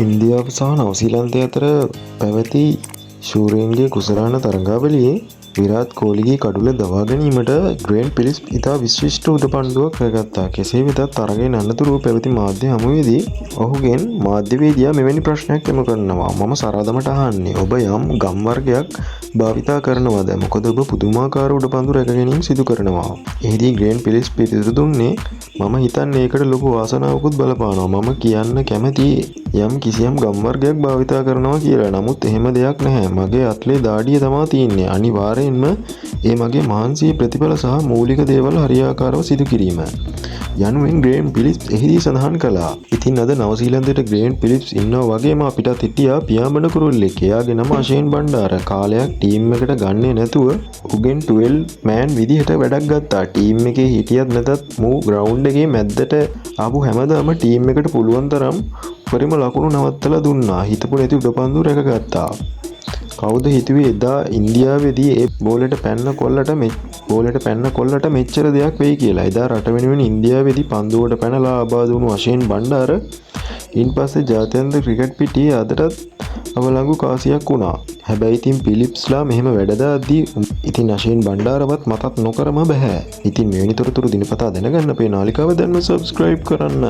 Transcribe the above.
ඉන්දියාව සහ නවසීලන්තය අතර පැවති ශූරයන්ගේ කුසලාන තරඟාවලියේ විරාත් කෝලිගේ කඩුල දවා ගැනීමට ග්‍රේන් පිලිස් ඉතා විශිෂ්ට උදපණ්ඩුවක් කරගත්තා. කෙසේ වෙතත් තරගයෙන් අනතුරුව පැවති මාධ්‍ය හමුවේදී ඔහුගෙන් මාධ්‍යවේදියා මෙවැනි ප්‍රශ්නයක් යොමු කරනවා. මම සරදමට අහන්නේ ඔබ යම් ගම් වර්ගයක් භාවිතා කරනවද? මොකද ඔබ පුදුමාකාර උඩපන්දු රැක ගැනීම සිදු කරනවා. එහිදී ග්‍රේන් පිලිස් පිළිතුරු දුන්නේ මම හිතන්නේ ඒකට ලොකු වාසනාවකුත් බලපානවා. මම කියන්න කැමති යම් කිසියම් ගම් වර්ගයක් භාවිතා කරනවා කියලා. නමුත් එහෙම දෙයක් නැහැ. මගේ අත්ලේ දාඩිය තමා තියෙන්නේ. අනිවාර්යයෙන්ම ඒ මගේ මහන්සියේ ප්‍රතිඵල සහ මූලික දේවල් හරියාකාරව සිදු කිරීම. යනුවෙන් ග්‍රේන් පිලිප්ස් එහිදී සඳහන් කළා. ඉතින් අද නවසීලන්තයට ග්‍රේන් පිලිප්ස් ඉන්නවා වගේම අපිටත් හිටියා පියාඹන කුරුල්ලෙක්. එයාගේ නම අෂේන් බණ්ඩාර. කාලයක් ටීම් එකට ගන්නේ නැතුව උගෙන් 12 මෑන් විදිහට වැඩක් ගත්තා. ටීම් එකේ හිටියත් නැතත් මූ ග්‍රවුන්ඩ් එකේ මැද්දට ආපු හැමදාම ටීම් එකට පුළුවන් තරම් උපරිම ලකුණු නවත්තලා දුන්නා. හිතපු නැති උඩපන්දු රැකගත්තා. කවුද හිතුවේ එදා ඉන්දියාවේදී ඒ බෝලෙට පැන්න කොල්ලට මෙච්චර දෙයක් වෙයි කියලා. එදා රට වෙනුවෙන් ඉන්දියාවේදී පන්දුවට පැනලා ආබාධ වුණු අෂේන් බණ්ඩාර ඉන්පස්සේ ජාත්‍යන්තර ක්‍රිකට් පිටියේ අදටත් අවලංගු කාසියක් වුණා. හැබැයි ඉතින් පිලිප්ස්ලා මෙහෙම වැඩ දාද්දී ඉතින් අෂේන් බණ්ඩාරවත් මතක් නොකරම බෑ. ඉතින් මෙවැනි තොරතුරු දිනපතා දැනගන්න අපේ නාලිකාව දැන්ම සබ්ස්ක්‍රයිබ් කරන්න.